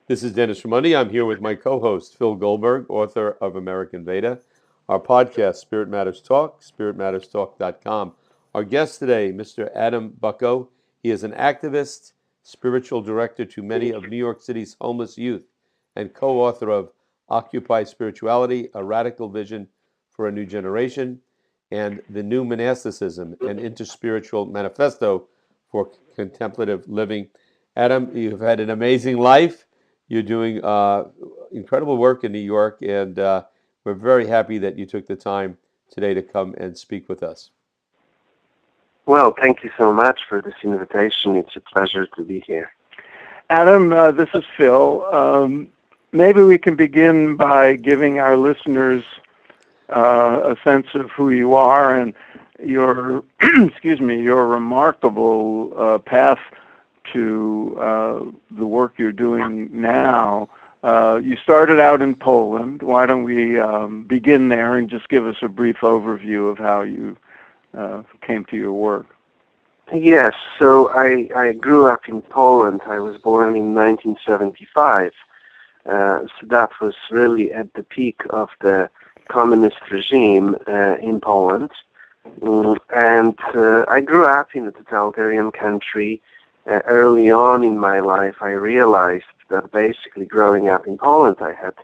This is Dennis Ramundi. I'm here with my co-host, Phil Goldberg, author of American Veda. Our podcast, Spirit Matters Talk, spiritmatterstalk.com. Our guest today, Mr. Adam Bucko. He is an activist, spiritual director to many of New York City's homeless youth, and co-author of Occupy Spirituality, A Radical Vision for a New Generation, and The New Monasticism, an Interspiritual Manifesto for Contemplative Living. Adam, you've had an amazing life. You're doing incredible work in New York, and we're very happy that you took the time today to come and speak with us. Well, thank you so much for this invitation. It's a pleasure to be here. Adam, this is Phil. Maybe we can begin by giving our listeners a sense of who you are and your, your remarkable path to the work you're doing now. You started out in Poland. Why don't we begin there and just give us a brief overview of how you came to your work? Yes, so I grew up in Poland. I was born in 1975. So that was really at the peak of the communist regime in Poland. And I grew up in a totalitarian country. Early on in my life, I realized that basically growing up in Poland, I had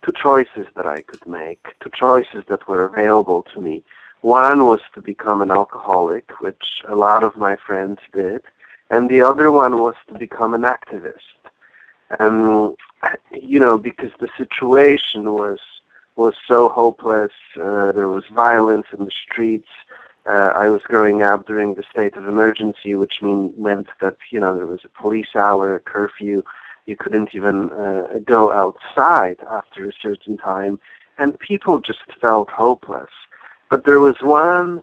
two choices that I could make, two choices that were available to me. One was to become an alcoholic, which a lot of my friends did, and the other one was to become an activist. Because the situation was so hopeless. There was violence in the streets. I was growing up during the state of emergency, which meant that, there was a police hour, a curfew. You couldn't even go outside after a certain time, and people just felt hopeless. But there was one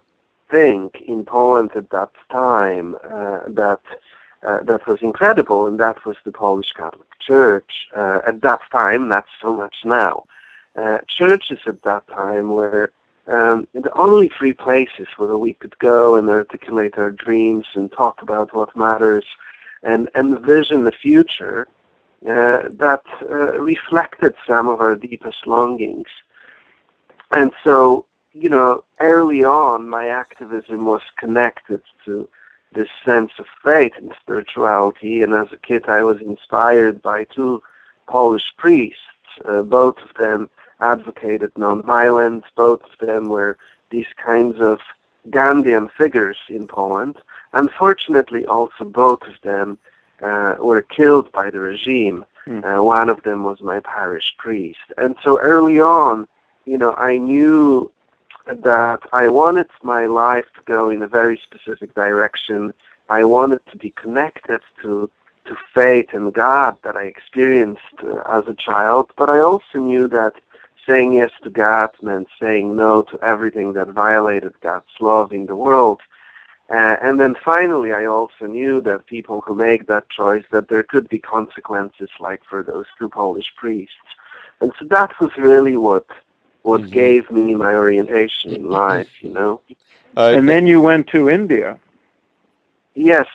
thing in Poland at that time that was incredible, and that was the Polish Catholic Church. At that time, not so much now. Churches at that time were the only three places where we could go and articulate our dreams and talk about what matters and envision the future that reflected some of our deepest longings. And so, early on, my activism was connected to this sense of faith and spirituality. And as a kid, I was inspired by two Polish priests. Both of them advocated nonviolence. Both of them were these kinds of Gandhian figures in Poland. Unfortunately, also both of them were killed by the regime. One of them was my parish priest. And so early on, I knew that I wanted my life to go in a very specific direction. I wanted to be connected to faith and God that I experienced as a child, but I also knew that saying yes to God meant saying no to everything that violated God's love in the world. And then finally, I also knew that people who make that choice, that there could be consequences like for those two Polish priests. And so that was really what gave me my orientation in life, And then you went to India. Yes,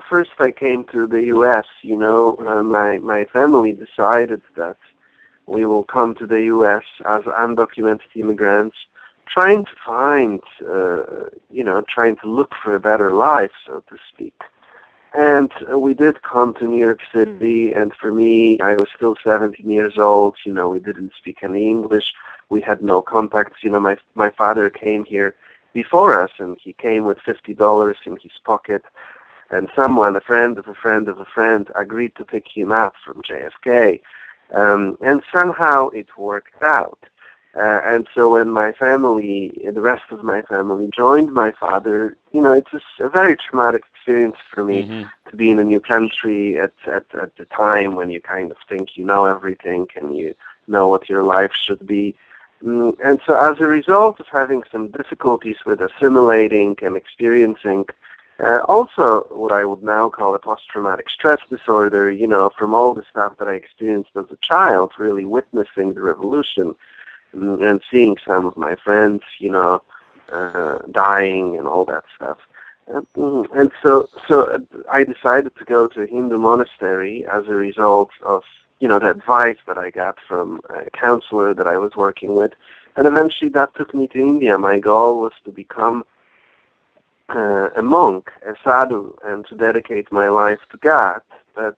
first I came to the U.S., my family decided that we will come to the U.S. as undocumented immigrants, trying to find, trying to look for a better life, so to speak. And we did come to New York City, and for me, I was still 17 years old, we didn't speak any English, we had no contacts, my father came here before us, and he came with $50 in his pocket, and someone, a friend of a friend of a friend, agreed to pick him up from JFK, and somehow it worked out. And so when my family, the rest of my family, joined my father, it was a very traumatic experience for me to be in a new country at the time when you kind of think you know everything and you know what your life should be. And so as a result of having some difficulties with assimilating and experiencing also what I would now call a post-traumatic stress disorder, from all the stuff that I experienced as a child, really witnessing the revolution and seeing some of my friends, dying and all that stuff. And so I decided to go to a Hindu monastery as a result of, the advice that I got from a counselor that I was working with. And eventually that took me to India. My goal was to become a monk, a sadhu, and to dedicate my life to God. But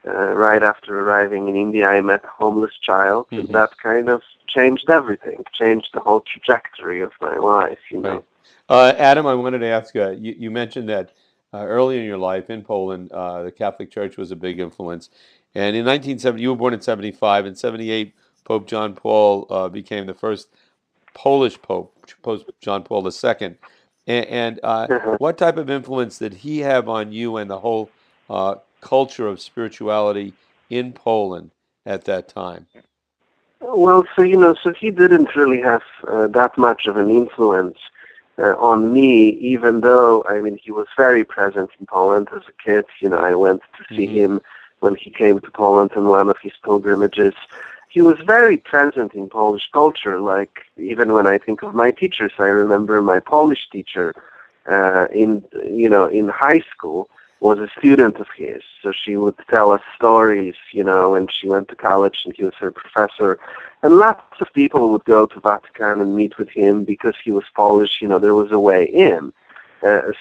right after arriving in India, I met a homeless child, and that kind of changed everything, changed the whole trajectory of my life, Right. Adam, I wanted to ask, you mentioned that early in your life in Poland, the Catholic Church was a big influence. And in 1970, you were born in 75. In 78, Pope John Paul became the first Polish Pope, Pope John Paul II. And what type of influence did he have on you and the whole culture of spirituality in Poland at that time? Well, so he didn't really have that much of an influence on me, even though, I mean, he was very present in Poland as a kid. I went to see him when he came to Poland on one of his pilgrimages. He was very present in Polish culture. Like, even when I think of my teachers, I remember my Polish teacher in high school was a student of his. So she would tell us stories, when she went to college and he was her professor. And lots of people would go to Vatican and meet with him because he was Polish. There was a way in,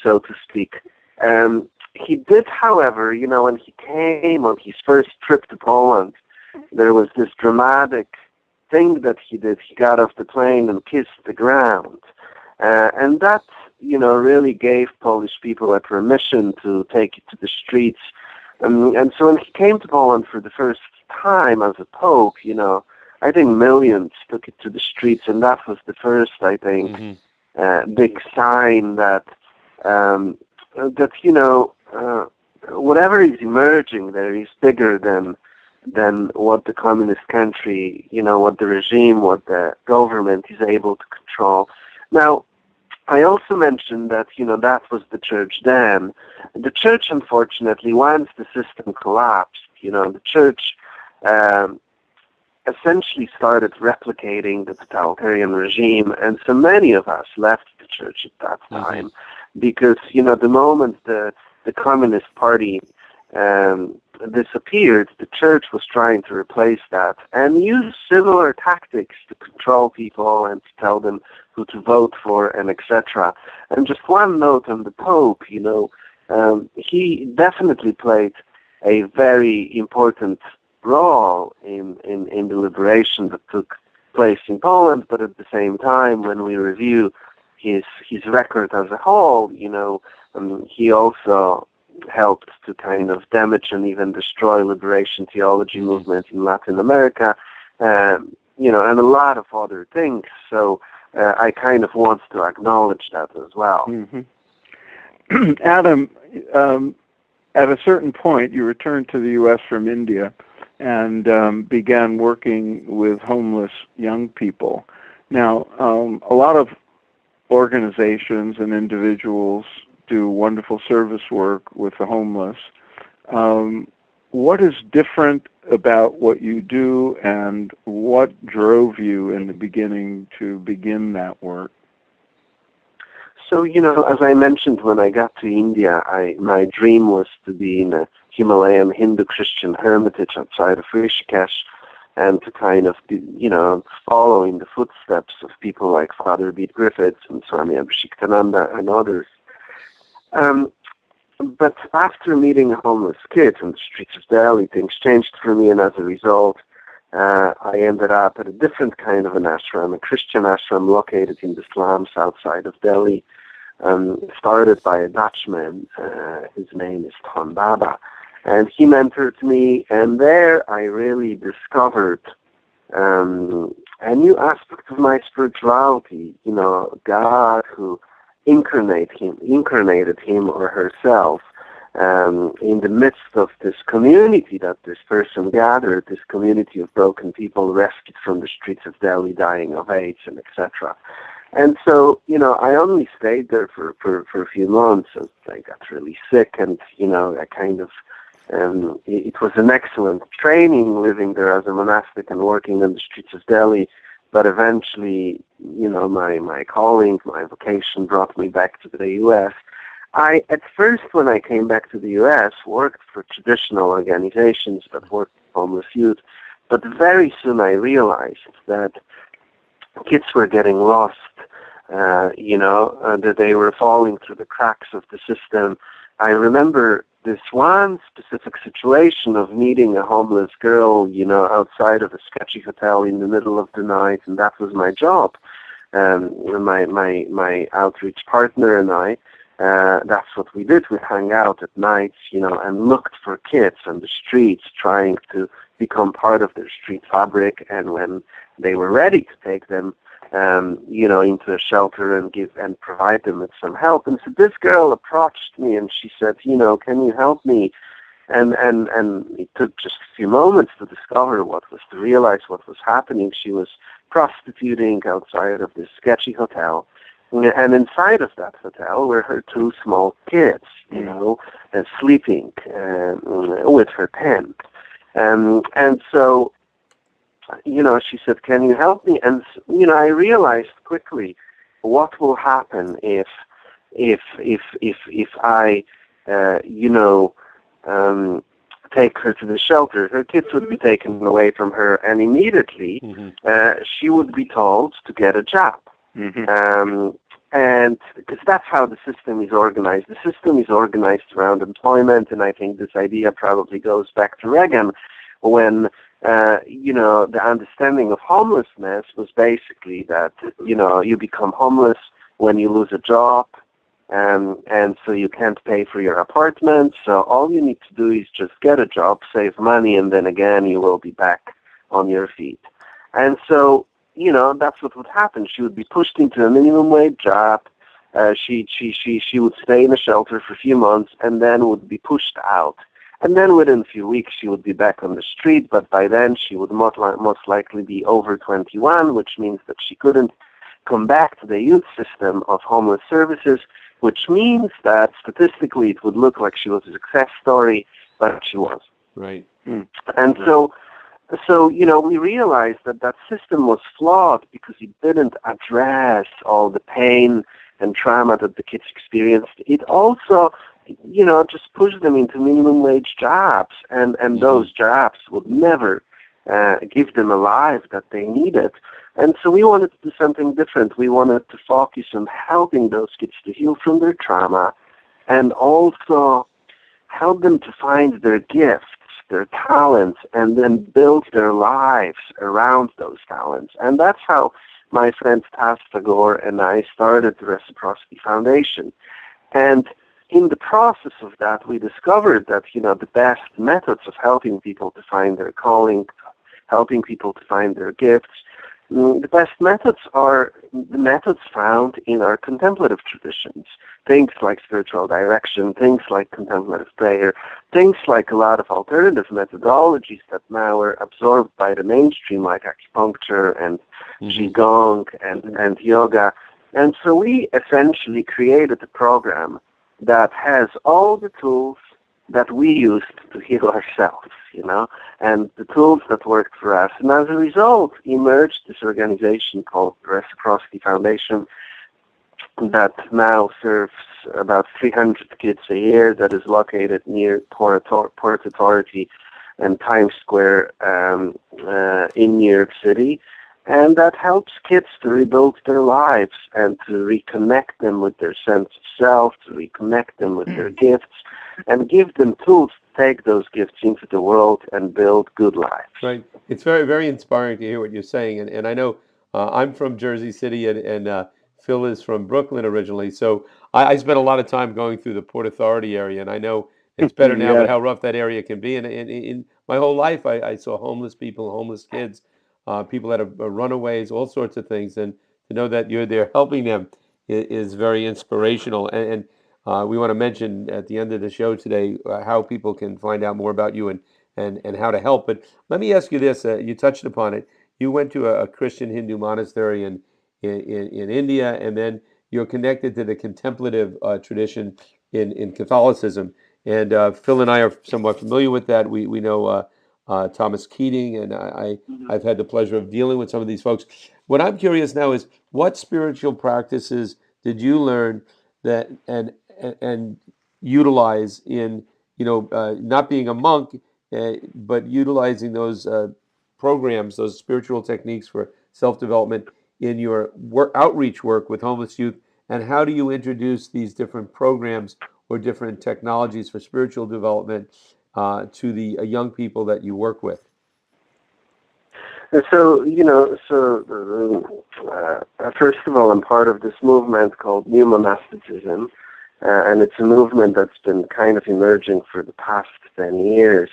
so to speak. He did, however, when he came on his first trip to Poland, there was this dramatic thing that he did. He got off the plane and kissed the ground. And that, really gave Polish people a permission to take it to the streets. And so when he came to Poland for the first time as a pope, I think millions took it to the streets, and that was the first, I think, big sign that, whatever is emerging there is bigger than what the communist country, what the regime, what the government is able to control. Now, I also mentioned that, that was the church then. The church, unfortunately, once the system collapsed, the church essentially started replicating the totalitarian regime, and so many of us left the church at that time because, the moment the Communist Party disappeared, the church was trying to replace that and use similar tactics to control people and to tell them who to vote for and etc. And just one note on the Pope, he definitely played a very important role in the liberation that took place in Poland, but at the same time, when we review his record as a whole, he also helped to kind of damage and even destroy liberation theology movement in Latin America, and a lot of other things. So I kind of want to acknowledge that as well. Adam, at a certain point, you returned to the U.S. from India and began working with homeless young people. Now, a lot of organizations and individuals do wonderful service work with the homeless. What is different about what you do, and what drove you in the beginning to begin that work? So, as I mentioned, when I got to India, my dream was to be in a Himalayan Hindu-Christian hermitage outside of Rishikesh and to kind of, follow in the footsteps of people like Father Beat Griffiths and Swami Abhishektananda and others. But after meeting a homeless kid on the streets of Delhi, things changed for me, and as a result, I ended up at a different kind of an ashram, a Christian ashram located in the slums outside of Delhi, started by a Dutchman. His name is Ton Baba, and he mentored me, and there I really discovered a new aspect of my spirituality, God who incarnated him or herself in the midst of this community that this person gathered, this community of broken people rescued from the streets of Delhi, dying of AIDS and etc. And so, I only stayed there for a few months. I got really sick, and I kind of it was an excellent training living there as a monastic and working on the streets of Delhi. But eventually, my calling, my vocation brought me back to the U.S. At first, when I came back to the U.S., worked for traditional organizations that worked homeless youth. But very soon I realized that kids were getting lost, that they were falling through the cracks of the system. I remember this one specific situation of meeting a homeless girl, outside of a sketchy hotel in the middle of the night, and that was my job. My outreach partner and I, that's what we did. We hung out at nights, and looked for kids on the streets, trying to become part of their street fabric. And when they were ready to take them, into a shelter and provide them with some help. And so this girl approached me and she said, can you help me? And it took just a few moments to realize what was happening. She was prostituting outside of this sketchy hotel. And inside of that hotel were her two small kids, sleeping with her tent. And so, she said, can you help me? And, I realized quickly what will happen if I, take her to the shelter. Her kids would be taken away from her, and immediately she would be told to get a job. And because that's how the system is organized. The system is organized around employment, and I think this idea probably goes back to Reagan, when the understanding of homelessness was basically that, you become homeless when you lose a job, and so you can't pay for your apartment. So all you need to do is just get a job, save money, and then again you will be back on your feet. And so, that's what would happen. She would be pushed into a minimum wage job. She would stay in a shelter for a few months and then would be pushed out. And then within a few weeks, she would be back on the street, but by then she would most likely be over 21, which means that she couldn't come back to the youth system of homeless services, which means that statistically it would look like she was a success story, but she was. Right. And so, we realized that system was flawed because it didn't address all the pain and trauma that the kids experienced. It also just push them into minimum wage jobs, and those jobs would never give them a life that they needed. And so we wanted to do something different. We wanted to focus on helping those kids to heal from their trauma, and also help them to find their gifts, their talents, and then build their lives around those talents. And that's how my friend Tas Tagore and I started the Reciprocity Foundation. And in the process of that, we discovered that, the best methods of helping people to find their calling, helping people to find their gifts, the best methods are the methods found in our contemplative traditions. Things like spiritual direction, things like contemplative prayer, things like a lot of alternative methodologies that now are absorbed by the mainstream, like acupuncture and qigong and yoga. And so we essentially created a program that has all the tools that we used to heal ourselves, and the tools that worked for us. And as a result, emerged this organization called the Reciprocity Foundation that now serves about 300 kids a year, that is located near Port Authority and Times Square in New York City. And that helps kids to rebuild their lives and to reconnect them with their sense of self, to reconnect them with their gifts, and give them tools to take those gifts into the world and build good lives. Right. It's very, very inspiring to hear what you're saying. And I know I'm from Jersey City, and Phil is from Brooklyn originally. So I spent a lot of time going through the Port Authority area, and I know it's better now, but how rough that area can be. And in my whole life, I saw homeless people, homeless kids, people that are runaways, all sorts of things. And to know that you're there helping them is very inspirational. And we want to mention at the end of the show today how people can find out more about you and how to help. But let me ask you this. You touched upon it. You went to a Christian Hindu monastery in India, and then you're connected to the contemplative tradition in Catholicism. And Phil and I are somewhat familiar with that. We know Thomas Keating, and I've had the pleasure of dealing with some of these folks. What I'm curious now is, what spiritual practices did you learn that and utilize in not being a monk, but utilizing those programs, those spiritual techniques for self-development in your outreach work with homeless youth, and how do you introduce these different programs or different technologies for spiritual development to the young people that you work with? So, first of all, I'm part of this movement called New Monasticism, and it's a movement that's been kind of emerging for the past 10 years.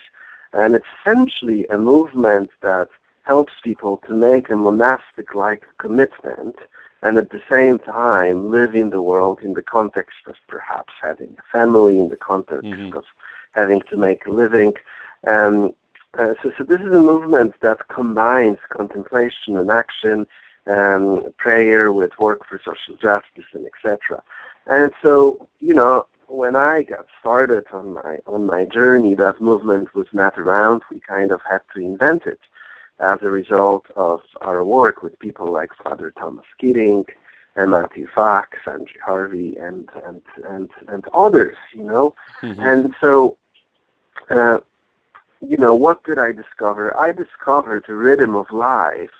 And it's essentially a movement that helps people to make a monastic-like commitment and at the same time live in the world in the context of perhaps having a family, in the context of having to make a living. So this is a movement that combines contemplation and action, prayer with work for social justice, and etc. And so, when I got started on my journey, that movement was not around. We kind of had to invent it as a result of our work with people like Father Thomas Keating and Matthew Fox, Andrew Harvey, and others. And so. What did I discover? I discovered a rhythm of life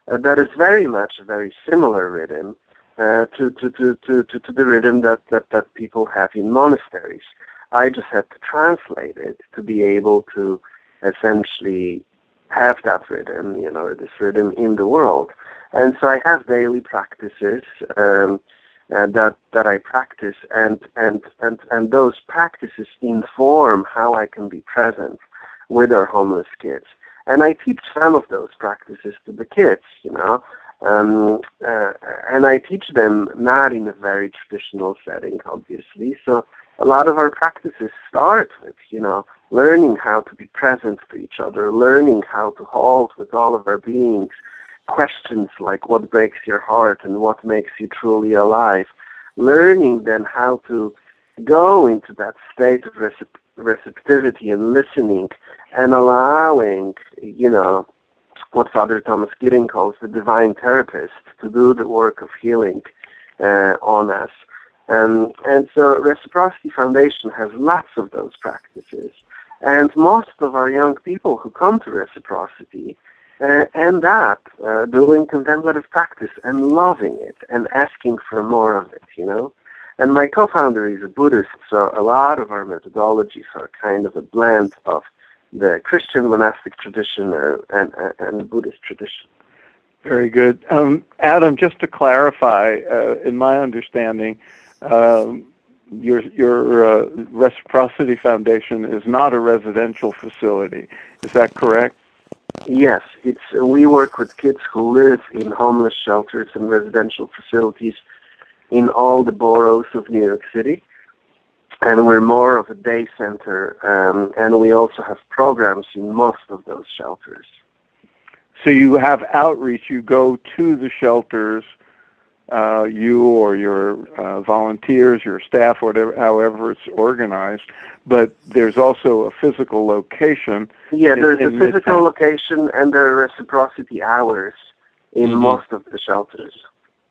that is very much a very similar rhythm to the rhythm that people have in monasteries. I just had to translate it to be able to essentially have that rhythm, this rhythm in the world. And so I have daily practices that I practice, and those practices inform how I can be present with our homeless kids. And I teach some of those practices to the kids, and I teach them not in a very traditional setting, obviously. So a lot of our practices start with, learning how to be present to each other, learning how to hold with all of our beings questions like what breaks your heart and what makes you truly alive, learning then how to go into that state of receptivity and listening and allowing, what Father Thomas Keating calls the divine therapist to do the work of healing on us. And so Reciprocity Foundation has lots of those practices. And most of our young people who come to Reciprocity end up doing contemplative practice and loving it and asking for more of it, And my co-founder is a Buddhist, so a lot of our methodologies are kind of a blend of the Christian monastic tradition and the Buddhist tradition. Very good. Adam, just to clarify, in my understanding, your Reciprocity Foundation is not a residential facility. Is that correct? Yes, we work with kids who live in homeless shelters and residential facilities in all the boroughs of New York City, and we're more of a day center, and we also have programs in most of those shelters. So you have outreach, you go to the shelters, you or your volunteers, your staff, whatever, however it's organized, but there's also a physical location. Yeah, there's a physical location, and there are reciprocity hours in most of the shelters,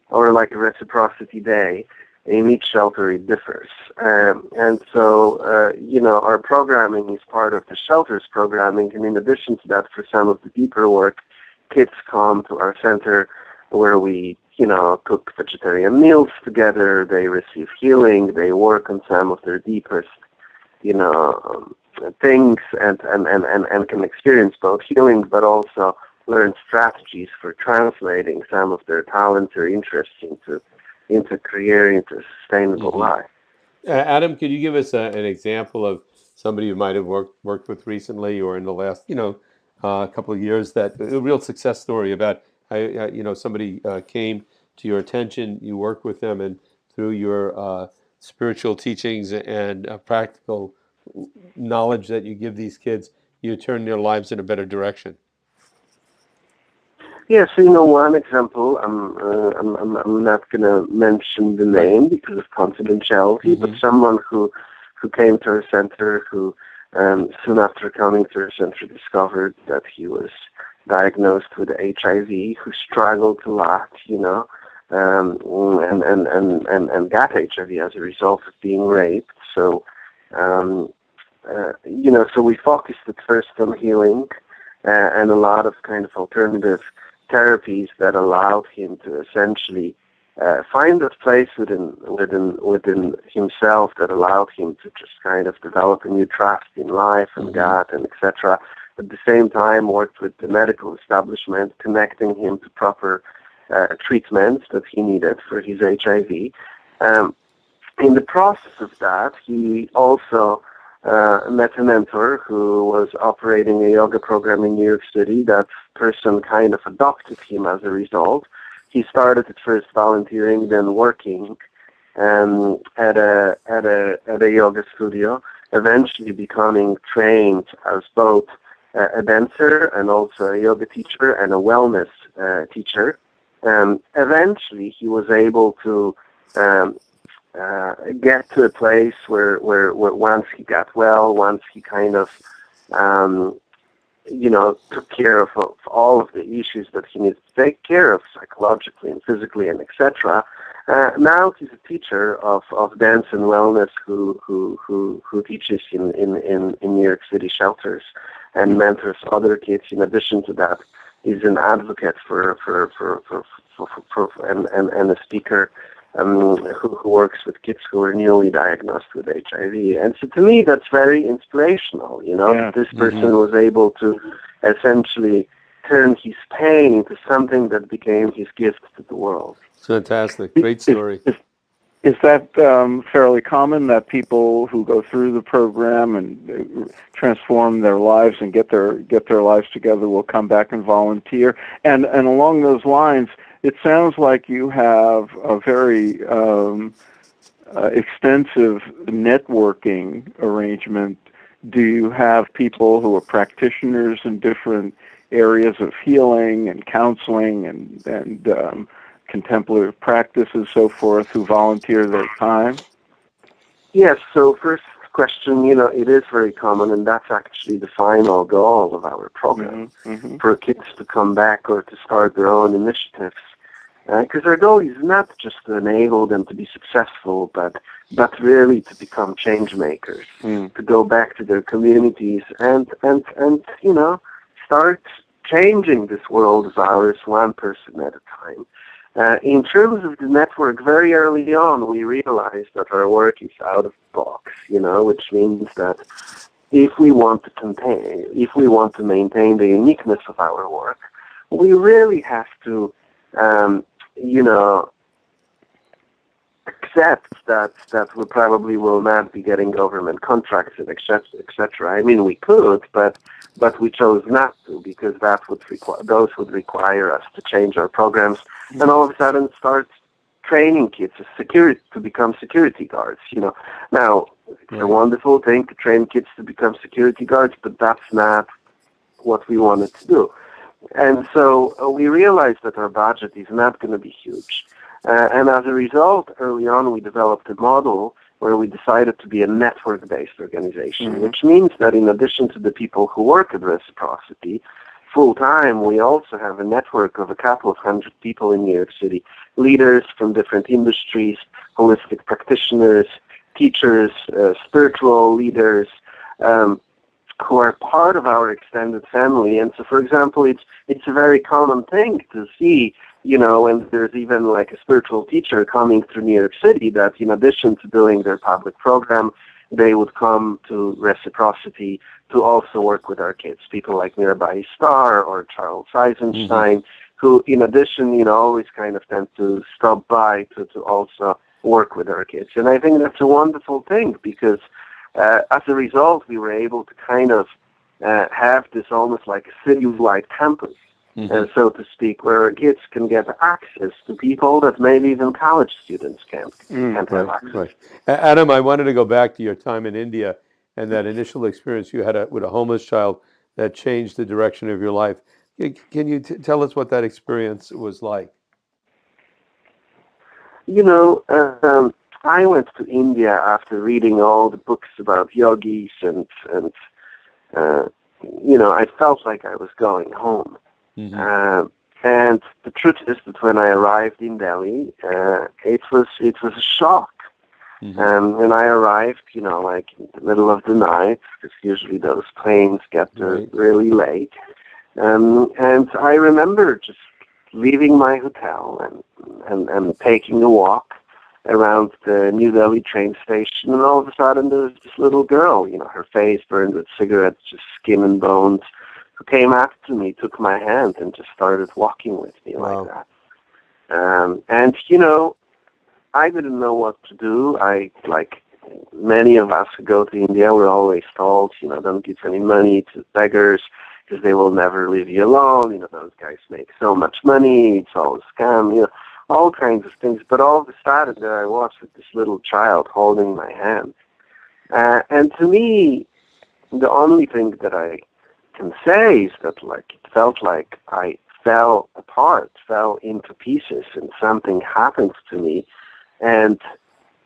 or like a reciprocity day. In each shelter, it differs. And so, our programming is part of the shelter's programming, and in addition to that, for some of the deeper work, kids come to our center where we cook vegetarian meals together, they receive healing, they work on some of their deepest, things and can experience both healing but also learn strategies for translating some of their talents or interests into creating a sustainable life. Adam, could you give us an example of somebody you might have worked with recently or in the last, couple of years, that a real success story about how, somebody came to your attention, you worked with them, and through your spiritual teachings and practical knowledge that you give these kids, you turn their lives in a better direction? Yes, one example, I'm not going to mention the name because of confidentiality, but someone who came to our center, who soon after coming to our center discovered that he was diagnosed with HIV, who struggled a lot, and got HIV as a result of being raped. So so we focused at first on healing and a lot of kind of alternative therapies that allowed him to essentially find that place within himself that allowed him to just kind of develop a new trust in life and God and etc. At the same time, worked with the medical establishment, connecting him to proper treatments that he needed for his HIV. In the process of that, he also met a mentor who was operating a yoga program in New York City. That person kind of adopted him as a result. He started at first volunteering, then working at a yoga studio, eventually becoming trained as both a dancer and also a yoga teacher and a wellness teacher. Eventually, he was able to get to a place where once he got well, once he kind of, took care of all of the issues that he needs to take care of psychologically and physically and etc. Now he's a teacher of dance and wellness who teaches in New York City shelters and mentors other kids. In addition to that, he's an advocate for and a speaker who works with kids who are newly diagnosed with HIV. And so to me, that's very inspirational, that this person was able to essentially turn his pain into something that became his gift to the world. It's fantastic. Great story. Is that fairly common, that people who go through the program and transform their lives and get their lives together will come back and volunteer? And along those lines, it sounds like you have a very extensive networking arrangement. Do you have people who are practitioners in different areas of healing and counseling and contemplative practice and so forth who volunteer their time? Yes, so first question, it is very common, and that's actually the final goal of our program, for kids to come back or to start their own initiatives. Because our goal is not just to enable them to be successful, but really to become change makers, to go back to their communities and start changing this world of ours one person at a time. In terms of the network, very early on, we realized that our work is out of the box, which means that if we want to maintain the uniqueness of our work, we really have to, accept that we probably will not be getting government contracts and etc. I mean, we could, but we chose not to because those would require us to change our programs and all of a sudden start training kids to become security guards. Now it's a wonderful thing to train kids to become security guards, but that's not what we wanted to do. And so we realized that our budget is not going to be huge. And as a result, early on, we developed a model where we decided to be a network-based organization, which means that in addition to the people who work at Reciprocity full-time, we also have a network of a couple of hundred people in New York City, leaders from different industries, holistic practitioners, teachers, spiritual leaders, who are part of our extended family. And so, for example, it's a very common thing to see, when there's even like a spiritual teacher coming through New York City, that in addition to doing their public program, they would come to Reciprocity to also work with our kids. People like Mirabai Starr or Charles Eisenstein, who in addition, always kind of tend to stop by to also work with our kids. And I think that's a wonderful thing because as a result, we were able to kind of have this almost like a city-wide campus, so to speak, where kids can get access to people that maybe even college students can't have access. Right. Adam, I wanted to go back to your time in India and that initial experience you had with a homeless child that changed the direction of your life. Can you tell us what that experience was like? I went to India after reading all the books about yogis and I felt like I was going home. And the truth is that when I arrived in Delhi, it was a shock. And I arrived, like in the middle of the night, because usually those planes get there really late. And I remember just leaving my hotel and taking a walk around the New Delhi train station, and all of a sudden there was this little girl, her face burned with cigarettes, just skin and bones, who came after me, took my hand, and just started walking with me like that. And, I didn't know what to do. Like many of us who go to India, we're always told, don't give any money to beggars because they will never leave you alone. Those guys make so much money. It's all a scam, all kinds of things. But all of a sudden, there I was with this little child holding my hand. And to me, the only thing that I can say is that, it felt like I fell apart, fell into pieces, and something happened to me. And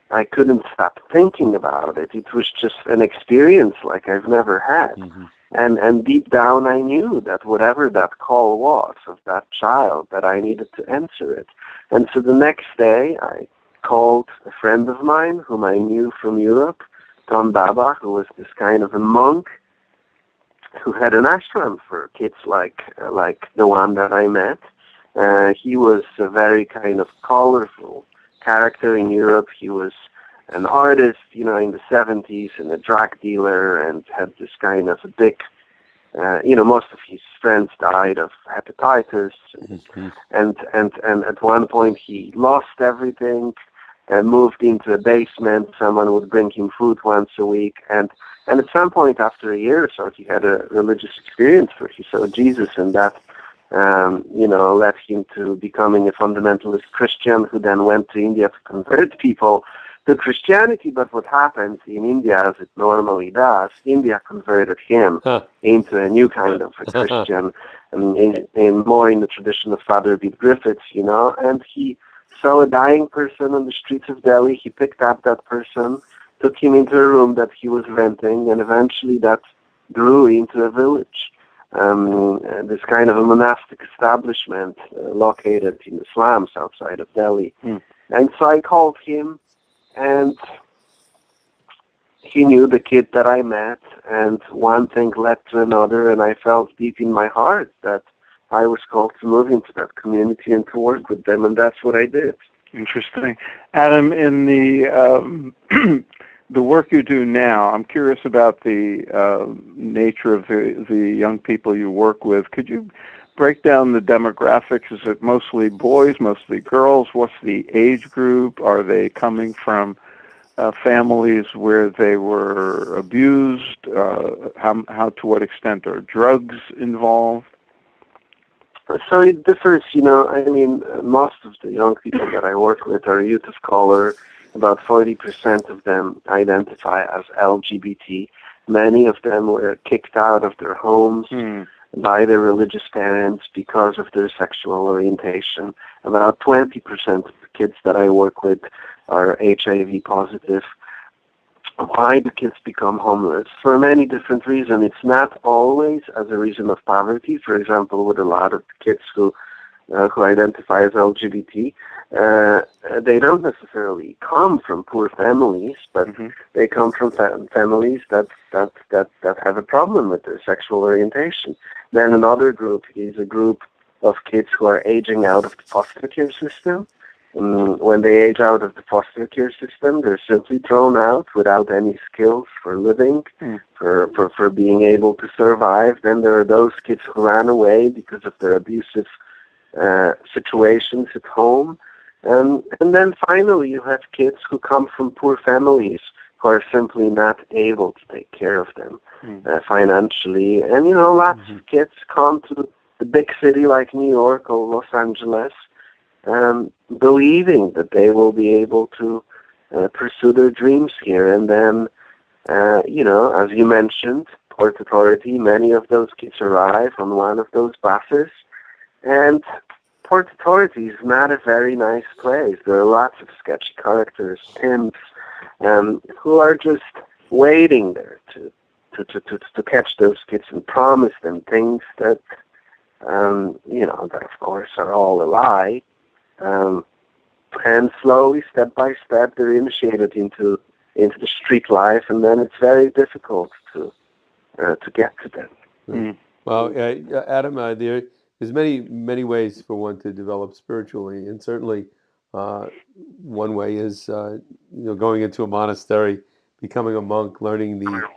I couldn't stop thinking about it. It was just an experience like I've never had. And deep down I knew that whatever that call was of that child, that I needed to answer it. And so the next day I called a friend of mine whom I knew from Europe, Tom Baba, who was this kind of a monk who had an ashram for kids like the one that I met. He was a very kind of colorful character in Europe. He was an artist, in the 70s, and a drug dealer, and had this kind of a big, most of his friends died of hepatitis, and at one point he lost everything and moved into a basement. Someone would bring him food once a week, and at some point after a year or so, he had a religious experience where he saw Jesus, and that led him to becoming a fundamentalist Christian, who then went to India to convert people to Christianity. But what happened in India, as it normally does, India converted him into a new kind of a Christian, in more in the tradition of Father Beat Griffiths, and he saw a dying person on the streets of Delhi. He picked up that person, took him into a room that he was renting, and eventually that grew into a village. This kind of a monastic establishment located in the slums outside of Delhi. And so I called him, and he knew the kid that I met, and one thing led to another, and I felt deep in my heart that I was called to move into that community and to work with them, and that's what I did. Interesting. Adam, in the the work you do now, I'm curious about the nature of the young people you work with. Could you break down the demographics? Is it mostly boys, mostly girls? What's the age group? Are they coming from families where they were abused? How to what extent are drugs involved? So it differs, most of the young people that I work with are youth of color. About 40% of them identify as LGBT. Many of them were kicked out of their homes by their religious parents because of their sexual orientation. About 20% of the kids that I work with are HIV positive. Why do kids become homeless? For many different reasons. It's not always as a reason of poverty. For example, with a lot of kids who identify as LGBT, they don't necessarily come from poor families, but they come from families that have a problem with their sexual orientation. Then another group is a group of kids who are aging out of the foster care system. When they age out of the foster care system, they're simply thrown out without any skills for living, for being able to survive. Then there are those kids who ran away because of their abusive situations at home. And then finally you have kids who come from poor families who are simply not able to take care of them financially. And, lots of kids come to the big city like New York or Los Angeles believing that they will be able to pursue their dreams here. And then, as you mentioned, Port Authority, many of those kids arrive on one of those buses. And Port Authority is not a very nice place. There are lots of sketchy characters, pimps, who are just waiting there to catch those kids and promise them things that, that of course are all a lie. And slowly, step by step, they're initiated into the street life, and then it's very difficult to get to them. Mm. Well, Adam, there's many ways for one to develop spiritually, and certainly one way is going into a monastery, becoming a monk, learning the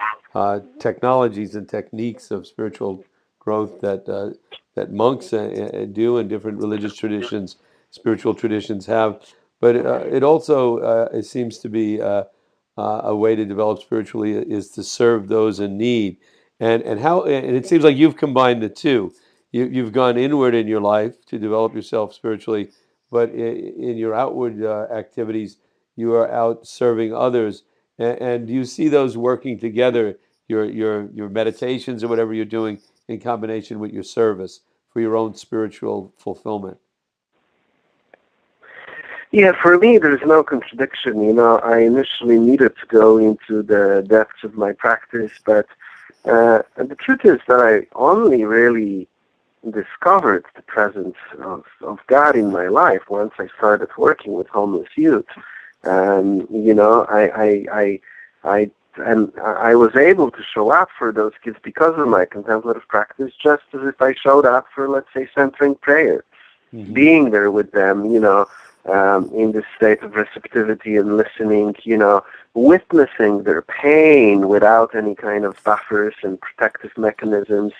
technologies and techniques of spiritual growth that monks do, and different religious traditions, spiritual traditions have. But it also it seems to be a way to develop spiritually is to serve those in need. And it seems like you've combined the two. You've gone inward in your life to develop yourself spiritually, but in your outward activities, you are out serving others. And do you see those working together, your meditations or whatever you're doing, in combination with your service for your own spiritual fulfillment? Yeah, for me, there's no contradiction. I initially needed to go into the depths of my practice, but the truth is that I only really discovered the presence of God in my life once I started working with homeless youth. And I was able to show up for those kids because of my contemplative practice, just as if I showed up for, let's say, centering prayer, being there with them, in this state of receptivity and listening, witnessing their pain without any kind of buffers and protective mechanisms,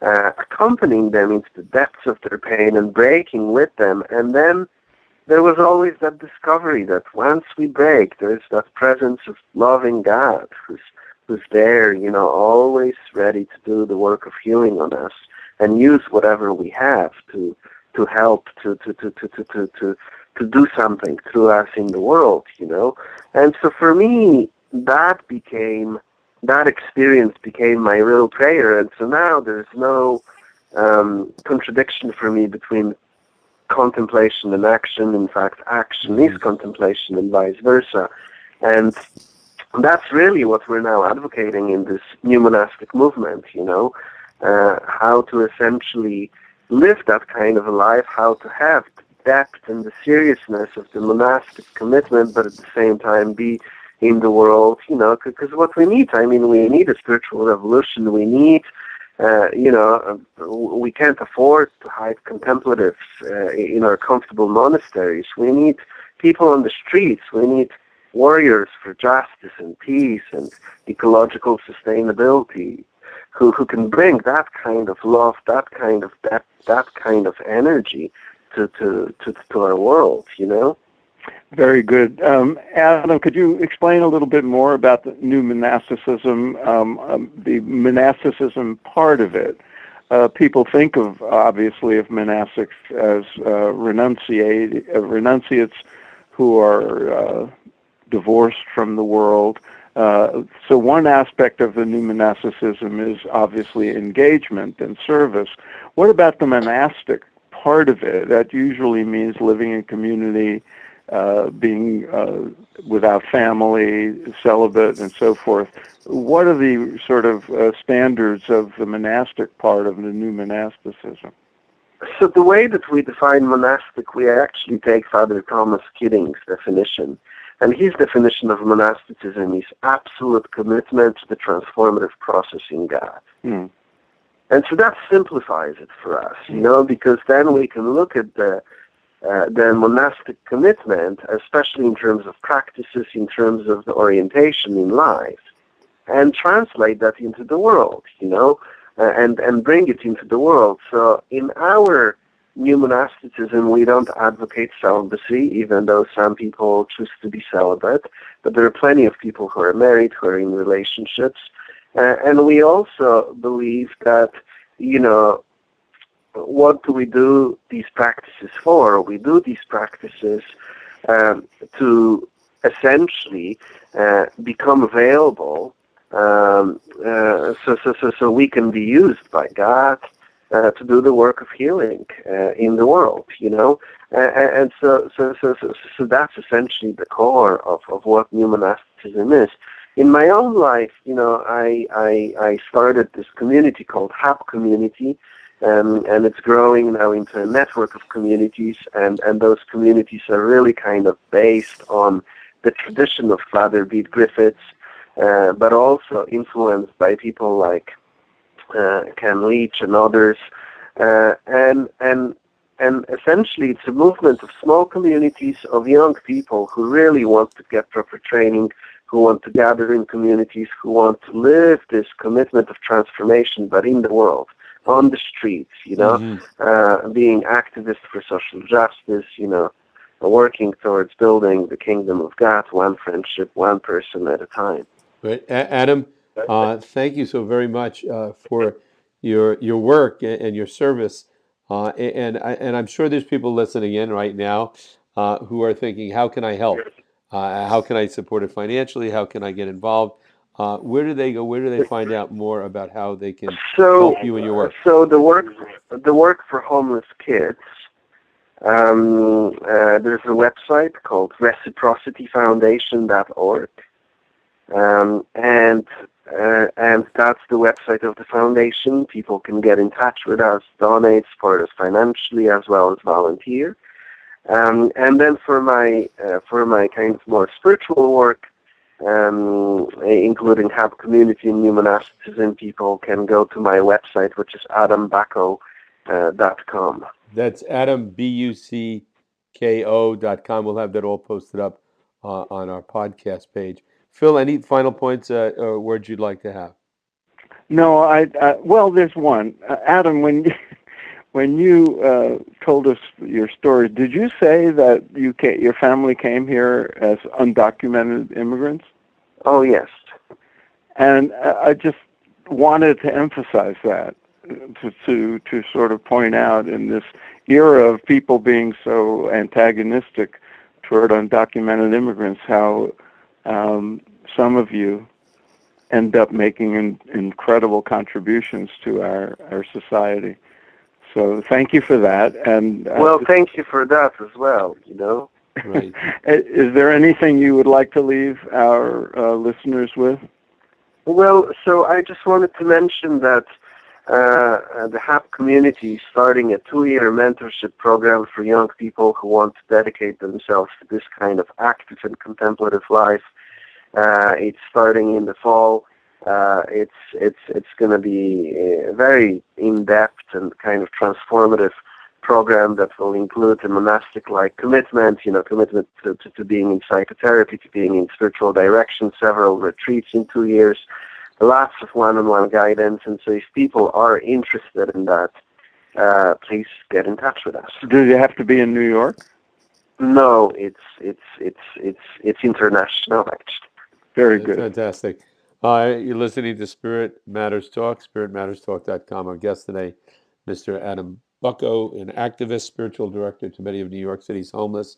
accompanying them into the depths of their pain and breaking with them. And then there was always that discovery that once we break, there's that presence of loving God who's there, always ready to do the work of healing on us and use whatever we have to help to do something through us in the world, And so for me, that experience became my real prayer. And so now there's no contradiction for me between contemplation and action. In fact, action is contemplation and vice versa. And that's really what we're now advocating in this new monastic movement, how to essentially live that kind of a life, how to have depth and the seriousness of the monastic commitment, but at the same time be in the world, because what we need, we need a spiritual revolution. We need, we can't afford to hide contemplatives in our comfortable monasteries. We need people on the streets. We need warriors for justice and peace and ecological sustainability who can bring that kind of love, that kind of depth, that kind of energy to our world, Very good. Adam, could you explain a little bit more about the new monasticism, the monasticism part of it? People think obviously of monastics as renunciates who are divorced from the world. So one aspect of the new monasticism is obviously engagement and service. What about the monastic part of it? That usually means living in community, being without family, celibate, and so forth. What are the sort of standards of the monastic part of the new monasticism? So the way that we define monastic, we actually take Father Thomas Kidding's definition. And his definition of monasticism is absolute commitment to the transformative process in God. And so that simplifies it for us, because then we can look at the monastic commitment, especially in terms of practices, in terms of the orientation in life, and translate that into the world, and bring it into the world. So in our new monasticism, we don't advocate celibacy, even though some people choose to be celibate, but there are plenty of people who are married, who are in relationships. And we also believe that, what do we do these practices for? We do these practices to essentially become available so we can be used by God to do the work of healing in the world, and so that's essentially the core of what new monasticism is. In my own life, I started this community called HAP Community, and it's growing now into a network of communities, and those communities are really kind of based on the tradition of Father Bede Griffiths, but also influenced by people like Ken Leach and others, and essentially it's a movement of small communities of young people who really want to get proper training, who want to gather in communities, who want to live this commitment of transformation, but in the world, on the streets, being activists for social justice, working towards building the kingdom of God, one friendship, one person at a time. Right. Adam, thank you so very much for your work and your service. And I'm sure there's people listening in right now who are thinking, how can I help? How can I support it financially? How can I get involved? Where do they go? Where do they find out more about how they can help you in your work? So the work for homeless kids. There's a website called reciprocityfoundation.org. And that's the website of the foundation. People can get in touch with us, donate, support us financially, as well as volunteer. And then for my kind of more spiritual work, including Hub Community and New Monasticism, people can go to my website, which is adambucko.com. That's adambucko.com. We'll have that all posted up on our podcast page. Phil, any final points or words you'd like to have? No, well, there's one. Adam, when you told us your story, did you say that your family came here as undocumented immigrants? Oh, yes. And I just wanted to emphasize that, to sort of point out in this era of people being so antagonistic toward undocumented immigrants, how some of you end up making incredible contributions to our society. So thank you for that. And well, thank you for that as well. Right. Is there anything you would like to leave our listeners with? Well, so I just wanted to mention that the HAP community is starting a 2-year mentorship program for young people who want to dedicate themselves to this kind of active and contemplative life. It's starting in the fall. It's going to be a very in-depth and kind of transformative program that will include a monastic-like commitment, commitment to being in psychotherapy, to being in spiritual direction, several retreats in 2 years, lots of one-on-one guidance. And so if people are interested in that, please get in touch with us. Do you have to be in New York? No, it's international, actually. Very good. Fantastic. You're listening to Spirit Matters Talk, spiritmatterstalk.com. Our guest today, Mr. Adam Bucko, an activist, spiritual director to many of New York City's homeless.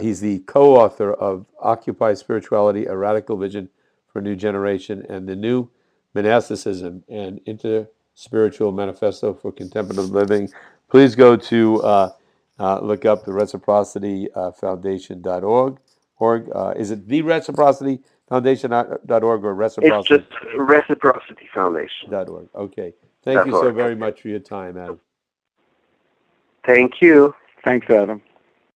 He's the co-author of Occupy Spirituality, A Radical Vision for a New Generation, and the New Monasticism and Interspiritual Manifesto for Contemplative Living. Please go to look up the reciprocityfoundation.org. Is it the reciprocityfoundation.org or reciprocity? It's just reciprocityfoundation.org. Okay. Thank you so very much for your time, Adam. Thank you. Thanks, Adam.